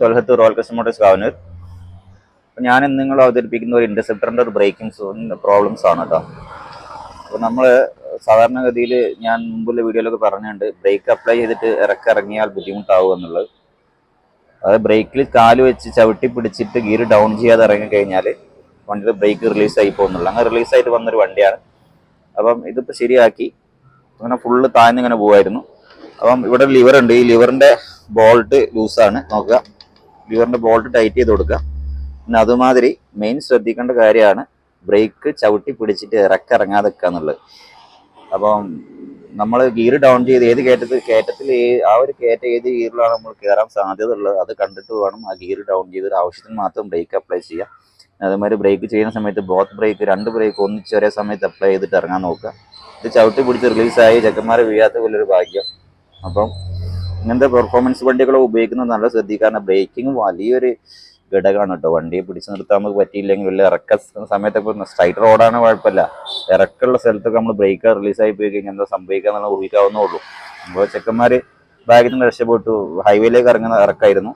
തൊലഹത്ത് royal customers Kavanur. അപ്പോൾ ഞാൻ നിങ്ങൾ അവതരിപ്പിക്കുന്ന ഒരു ഇൻ്റർസെപ്റ്ററിൻ്റെ ഒരു ബ്രേക്കിംഗ് പ്രോബ്ലംസ് ആണ് കേട്ടോ. അപ്പോൾ നമ്മൾ സാധാരണഗതിയിൽ ഞാൻ മുമ്പുള്ള വീഡിയോയിലൊക്കെ പറഞ്ഞിട്ടുണ്ട്, ബ്രേക്ക് അപ്ലൈ ചെയ്തിട്ട് ഇറങ്ങിയാൽ ബുദ്ധിമുട്ടാവും എന്നുള്ളത്. അതായത് ബ്രേക്കിൽ കാല് വെച്ച് ചവിട്ടി പിടിച്ചിട്ട് ഗിയർ ഡൗൺ ചെയ്യാതെ ഇറങ്ങിക്കഴിഞ്ഞാൽ വണ്ടിയുടെ ബ്രേക്ക് റിലീസായി പോകുന്നുള്ളൂ. അങ്ങനെ റിലീസായിട്ട് വന്നൊരു വണ്ടിയാണ്. അപ്പം ഇതിപ്പോൾ ശരിയാക്കി അങ്ങനെ ഫുള്ള് താഴ്ന്നിങ്ങനെ പോകുമായിരുന്നു. അപ്പം ഇവിടെ ലിവർ ഉണ്ട്, ഈ ലിവറിൻ്റെ ബോൾട്ട് ലൂസാണ്, നോക്കുക. ലിവറിൻ്റെ ബോൾട്ട് ടൈറ്റ് ചെയ്ത് കൊടുക്കുക. പിന്നെ അതുമാതിരി മെയിൻ ശ്രദ്ധിക്കേണ്ട കാര്യമാണ് ബ്രേക്ക് ചവിട്ടി പിടിച്ചിട്ട് ഇറങ്ങാതെ വെക്കുക എന്നുള്ളത്. അപ്പം നമ്മൾ ഗിയർ ഡൗൺ ചെയ്ത് ഏത് കയറ്റത്തിൽ ആ ഒരു കയറ്റം ഏത് ഗിയറിലാണ് നമ്മൾ കയറാൻ സാധ്യത ഉള്ളത് അത് കണ്ടിട്ട് വേണം ആ ഗിയർ ഡൗൺ ചെയ്ത് ആവശ്യത്തിന് മാത്രം ബ്രേക്ക് അപ്ലൈ ചെയ്യാം. അതേമാതിരി ബ്രേക്ക് ചെയ്യുന്ന സമയത്ത് ബോത്ത് ബ്രേക്ക്, രണ്ട് ബ്രേക്ക് ഒന്നിച്ച് ഒരേ സമയത്ത് അപ്ലൈ ചെയ്തിട്ട് ഇറങ്ങാൻ നോക്കുക. ഇത് ചവിട്ടി പിടിച്ച് റിലീസായി ചെക്കന്മാരെ വീഴാത്ത വലിയൊരു ഭാഗ്യം. അപ്പം ഇങ്ങനത്തെ പെർഫോമൻസ് വണ്ടികൾ ഉപയോഗിക്കുന്നത് നല്ല ശ്രദ്ധിക്കുക. കാരണം ബ്രേക്കിങ് വലിയൊരു ഘടകമാണ് കേട്ടോ. വണ്ടിയെ പിടിച്ച് നിർത്താൻ നമുക്ക് പറ്റിയില്ലെങ്കിൽ വലിയ ഇറക്ക സമയത്തൊക്കെ സ്ട്രൈറ്റ് റോഡാണ് കുഴപ്പമില്ല, ഇറക്കമുള്ള സ്ഥലത്തൊക്കെ നമ്മൾ ബ്രേക്ക് റിലീസായി പോയി കഴിഞ്ഞാൽ എന്താ സംഭവിക്കുക എന്നുള്ള ഊഹിക്കാവുന്നേ ഉള്ളൂ. അപ്പോൾ ചെക്കന്മാർ ബാഗിൽ നിന്ന് രക്ഷപ്പെട്ടു. ഹൈവേയിലേക്ക് ഇറങ്ങുന്ന ഇറക്കായിരുന്നു,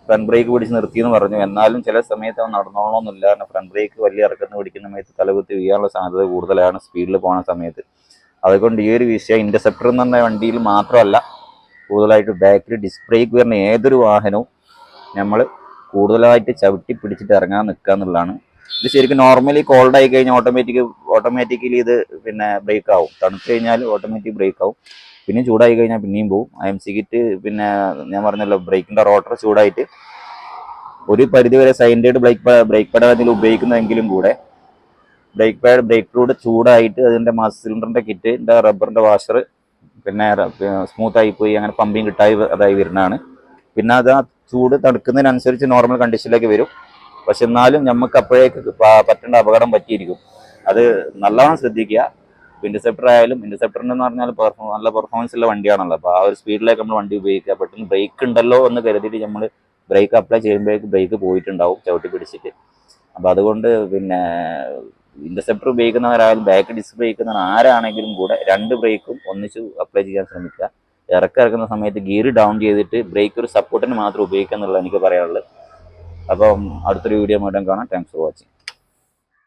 ഫ്രണ്ട് ബ്രേക്ക് പിടിച്ച് നിർത്തിയെന്ന് പറഞ്ഞു. എന്നാലും ചില സമയത്ത് അവൻ നടന്നോളണമെന്നില്ല. കാരണം ഫ്രണ്ട് ബ്രേക്ക് വലിയ ഇറക്കത്തിന് പിടിക്കുന്ന സമയത്ത് തലകുത്തി വീഴാനുള്ള സാധ്യത കൂടുതലാണ് സ്പീഡിൽ പോകുന്ന സമയത്ത്. അതുകൊണ്ട് ഈ ഒരു വിഷയം ഇൻ്റർസെപ്റ്റർ എന്ന് പറഞ്ഞ വണ്ടിയിൽ മാത്രമല്ല, കൂടുതലായിട്ട് ബാക്കിൽ ഡിസ്ക് ബ്രേക്ക് വരുന്ന ഏതൊരു വാഹനവും നമ്മൾ കൂടുതലായിട്ട് ചവിട്ടി പിടിച്ചിട്ട് ഇറങ്ങാൻ നിൽക്കുക എന്നുള്ളതാണ്. ഇത് ശരിക്കും നോർമലി കോൾഡ് ആയി കഴിഞ്ഞാൽ ഓട്ടോമാറ്റിക്കലി ഇത് പിന്നെ ബ്രേക്ക് ആവും. തണുത്ത് കഴിഞ്ഞാൽ ഓട്ടോമാറ്റിക് ബ്രേക്ക് ആവും. പിന്നെ ചൂടായി കഴിഞ്ഞാൽ പിന്നെയും പോവും. IMC കിറ്റ് പിന്നെ ഞാൻ പറഞ്ഞല്ലോ, ബ്രേക്കിൻ്റെ റോട്ടർ ചൂടായിട്ട് ഒരു പരിധിവരെ സൈൻഡേഡ് ബ്രേക്ക് പാഡ് അതിൽ ഉപയോഗിക്കുന്നതെങ്കിലും കൂടെ ബ്രേക്ക് ഫ്ലൂയിഡ് ചൂടായിട്ട് അതിൻ്റെ മാസ് സിലിണ്ടറിൻ്റെ കിറ്റിൻ്റെ റബ്ബറിൻ്റെ വാഷർ പിന്നെ സ്മൂത്തായി പോയി അങ്ങനെ പമ്പിങ് കിട്ടായി അതായി വരുന്നതാണ്. പിന്നെ അത് ആ ചൂട് തണുക്കുന്നതിനനുസരിച്ച് നോർമൽ കണ്ടീഷനിലേക്ക് വരും. പക്ഷെ എന്നാലും നമുക്ക് അപ്പോഴേക്ക് പറ്റേണ്ട അപകടം പറ്റിയിരിക്കും. അത് നല്ലവണ്ണം ശ്രദ്ധിക്കുക. ഇൻ്റർസെപ്റ്റർ ആയാലും, ഇൻ്റർസെപ്റ്ററിന് പറഞ്ഞാൽ നല്ല പെർഫോമൻസ് ഉള്ള വണ്ടിയാണല്ലോ. അപ്പോൾ ആ ഒരു സ്പീഡിലേക്ക് നമ്മൾ വണ്ടി ഉപയോഗിക്കുക. പെട്ടെന്ന് ബ്രേക്ക് ഉണ്ടല്ലോ എന്ന് കരുതിയിട്ട് നമ്മൾ ബ്രേക്ക് അപ്ലൈ ചെയ്യുമ്പോഴേക്ക് ബ്രേക്ക് പോയിട്ടുണ്ടാവും ചവിട്ടി പിടിച്ചിട്ട്. അപ്പോൾ അതുകൊണ്ട് പിന്നെ ഇൻ്റർസെപ്റ്റർ ഉപയോഗിക്കുന്നവരായാലും ബാക്ക് ഡിസ്ക് ഉപയോഗിക്കുന്നവർ ആരാണെങ്കിലും കൂടെ രണ്ട് ബ്രേക്കും ഒന്നിച്ച് അപ്ലൈ ചെയ്യാൻ ശ്രമിക്കുക. ഇറക്കുന്ന സമയത്ത് ഗിയർ ഡൗൺ ചെയ്തിട്ട് ബ്രേക്ക് ഒരു സപ്പോർട്ടിന് മാത്രം ഉപയോഗിക്കുക എന്നുള്ളത് എനിക്ക് പറയാനുള്ളത്. അപ്പം അടുത്തൊരു വീഡിയോ വീണ്ടും കാണാം. Thanks for watching.